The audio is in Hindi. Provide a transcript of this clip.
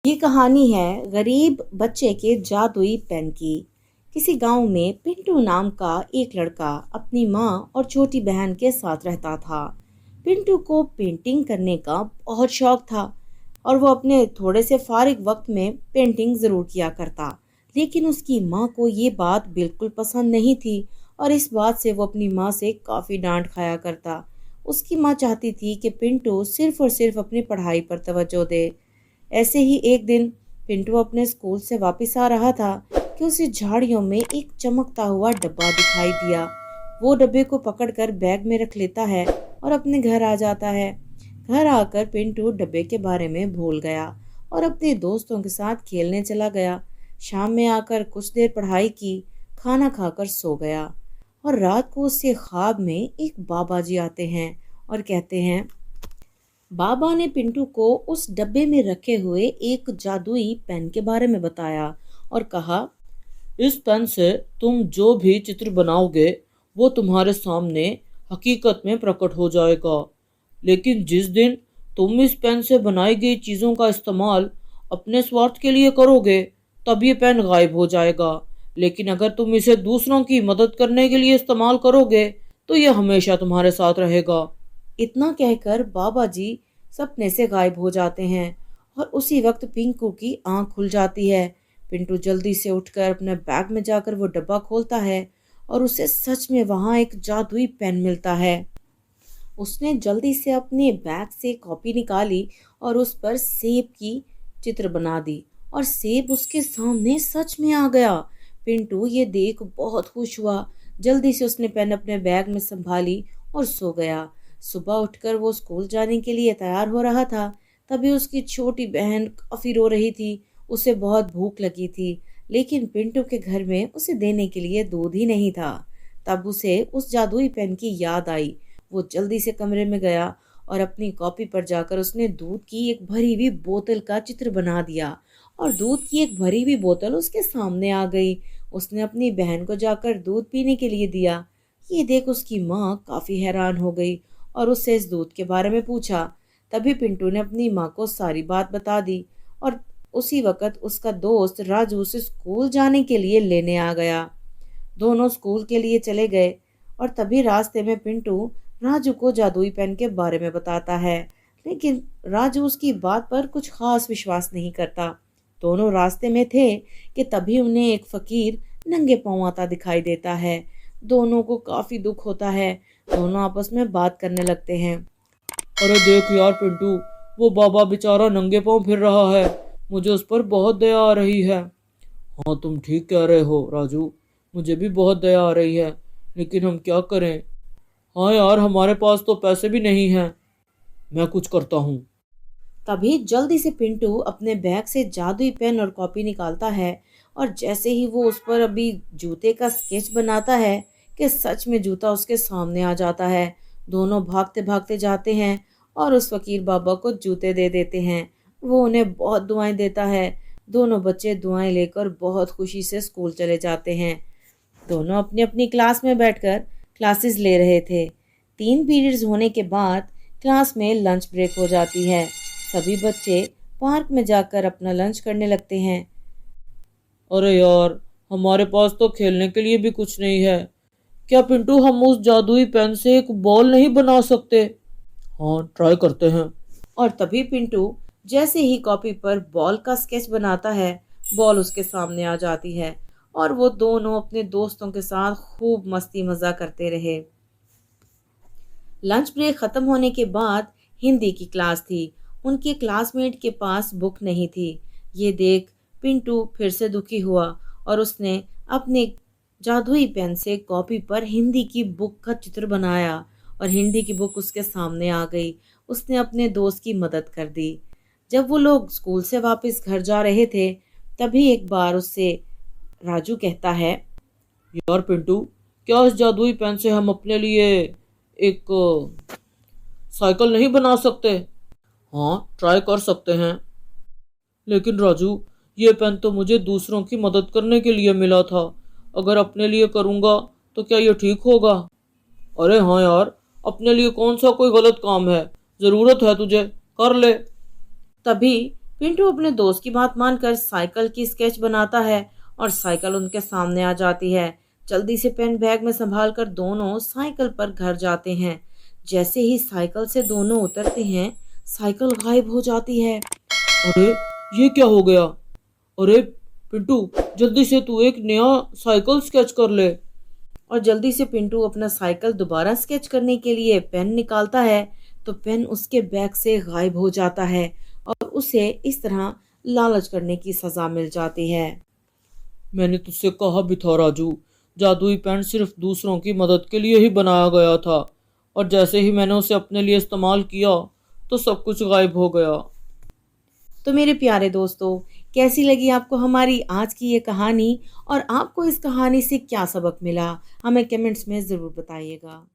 ये कहानी है गरीब बच्चे के जादुई पेन की। किसी गांव में पिंटू नाम का एक लड़का अपनी माँ और छोटी बहन के साथ रहता था। पिंटू को पेंटिंग करने का बहुत शौक था और वो अपने थोड़े से फारिग वक्त में पेंटिंग जरूर किया करता। लेकिन उसकी माँ को ये बात बिल्कुल पसंद नहीं थी और इस बात से वो अपनी माँ से काफी डांट खाया करता। उसकी माँ चाहती थी कि पिंटू सिर्फ और सिर्फ अपनी पढ़ाई पर तवज्जो दे। ऐसे ही एक दिन पिंटू अपने स्कूल से वापस आ रहा था कि उसे झाड़ियों में एक चमकता हुआ डब्बा दिखाई दिया। वो डब्बे को पकड़कर बैग में रख लेता है और अपने घर आ जाता है। घर आकर पिंटू डब्बे के बारे में भूल गया और अपने दोस्तों के साथ खेलने चला गया। शाम में आकर कुछ देर पढ़ाई की, खाना खाकर सो गया और रात को उसके ख्वाब में एक बाबा जी आते हैं और कहते हैं। बाबा ने पिंटू को उस डब्बे में रखे हुए एक जादुई पेन के बारे में बताया और कहा, इस पेन से तुम जो भी चित्र बनाओगे वो तुम्हारे सामने हकीकत में प्रकट हो जाएगा। लेकिन जिस दिन तुम इस पेन से बनाई गई चीज़ों का इस्तेमाल अपने स्वार्थ के लिए करोगे तब ये पेन गायब हो जाएगा। लेकिन अगर तुम इसे दूसरों की मदद करने के लिए इस्तेमाल करोगे तो ये हमेशा तुम्हारे साथ रहेगा। इतना कहकर बाबा जी सपने से गायब हो जाते हैं और उसी वक्त पिंकू की आंख खुल जाती है। पिंटू जल्दी से उठकर अपने बैग में जाकर वो डब्बा खोलता है और उसे सच में वहां एक जादुई पेन मिलता है। उसने जल्दी से अपने बैग से कॉपी निकाली और उस पर सेब की चित्र बना दी और सेब उसके सामने सच में आ गया। पिंटू ये देख बहुत खुश हुआ। जल्दी से उसने पेन अपने बैग में संभाली और सो गया। सुबह उठकर वो स्कूल जाने के लिए तैयार हो रहा था, तभी उसकी छोटी बहन काफी रो रही थी। उसे बहुत भूख लगी थी, लेकिन पिंटू के घर में उसे देने के लिए दूध ही नहीं था। तब उसे उस जादुई पेन की याद आई। वो जल्दी से कमरे में गया और अपनी कॉपी पर जाकर उसने दूध की एक भरी हुई बोतल का चित्र बना दिया और दूध की एक भरी हुई बोतल उसके सामने आ गई। उसने अपनी बहन को जाकर दूध पीने के लिए दिया। ये देख उसकी माँ काफी हैरान हो गई और उससे इस दूध के बारे में पूछा। तभी पिंटू ने अपनी माँ को सारी बात बता दी और उसी वक्त उसका दोस्त राजू उसे स्कूल जाने के लिए लेने आ गया। दोनों स्कूल के लिए चले गए और तभी रास्ते में पिंटू राजू को जादुई पेन के बारे में बताता है, लेकिन राजू उसकी बात पर कुछ खास विश्वास नहीं करता। दोनों रास्ते में थे कि तभी उन्हें एक फकीर नंगे पांव आता दिखाई देता है। दोनों को काफी दुख होता है। दोनों आपस में बात करने लगते हैं। अरे देख यार पिंटू, वो बाबा बेचारा नंगे पांव फिर रहा है। मुझे उस पर बहुत दया आ रही है। हाँ तुम ठीक कह रहे हो राजू, मुझे भी बहुत दया आ रही है। लेकिन हम क्या करें। हाँ यार, हमारे पास तो पैसे भी नहीं हैं। मैं कुछ करता हूँ। तभी जल्दी से पिंटू अपने बैग से जादुई पेन और कॉपी निकालता है और जैसे ही वो उस पर अभी जूते का स्केच बनाता है कि सच में जूता उसके सामने आ जाता है। दोनों भागते भागते जाते हैं और उस फकीर बाबा को जूते दे देते हैं। वो उन्हें बहुत दुआएं देता है। दोनों बच्चे दुआएं लेकर बहुत खुशी से स्कूल चले जाते हैं। दोनों अपनी अपनी क्लास में बैठकर क्लासेस ले रहे थे। 3 पीरियड्स होने के बाद क्लास में लंच ब्रेक हो जाती है। सभी बच्चे पार्क में जाकर अपना लंच करने लगते हैं। अरे यार, हमारे पास तो खेलने के लिए भी कुछ नहीं है। क्या पिंटू हम उस जादुई पेन से एक बॉल नहीं बना सकते। हाँ ट्राई करते हैं। और तभी पिंटू जैसे ही कॉपी पर बॉल का स्केच बनाता है, बॉल उसके सामने आ जाती है और वो दोनों अपने दोस्तों के साथ खूब मस्ती मजा करते रहे। लंच ब्रेक खत्म होने के बाद हिंदी की क्लास थी। उनके क्लासमेट के पास बुक नहीं थी। ये देख पिंटू फिर से दुखी हुआ और उसने अपने जादुई पेन से कॉपी पर हिंदी की बुक का चित्र बनाया और हिंदी की बुक उसके सामने आ गई। उसने अपने दोस्त की मदद कर दी। जब वो लोग स्कूल से वापस घर जा रहे थे, तभी एक बार उससे राजू कहता है। यार पिंटू, क्या इस जादुई पेन से हम अपने लिए एक साइकिल नहीं बना सकते। हाँ ट्राई कर सकते हैं। लेकिन राजू, ये पेन तो मुझे दूसरों की मदद करने के लिए मिला था। अगर अपने लिए करूँगा तो क्या ये ठीक होगा। अरे हाँ यार, अपने लिए कौन सा कोई गलत काम है। ज़रूरत है तुझे, कर ले। तभी पिंटू अपने दोस्त की बात मानकर साइकिल की स्केच बनाता है और साइकिल उनके सामने आ जाती है। जल्दी से पेन बैग में संभाल कर दोनों साइकिल पर घर जाते हैं। जैसे ही साइकिल से दोनों उतरते हैं, साइकिल गायब हो जाती है। अरे ये क्या हो गया? अरे पिंटू, जल्दी से तू एक नया साइकिल स्केच कर ले। और जल्दी से पिंटू अपना साइकिल दोबारा स्केच करने के लिए पेन निकालता है, तो पेन उसके बैग से गायब हो जाता है और उसे इस तरह लालच करने की सजा मिल जाती है। मैंने तुझसे कहा भी था राजू, जादुई पेन सिर्फ दूसरों की मदद के लिए ही बनाया गया था, और जैसे ही मैंने उसे अपने लिए इस्तेमाल किया तो सब कुछ गायब हो गया। तो मेरे प्यारे दोस्तों, कैसी लगी आपको हमारी आज की ये कहानी और आपको इस कहानी से क्या सबक मिला? हमें कमेंट्स में ज़रूर बताइएगा।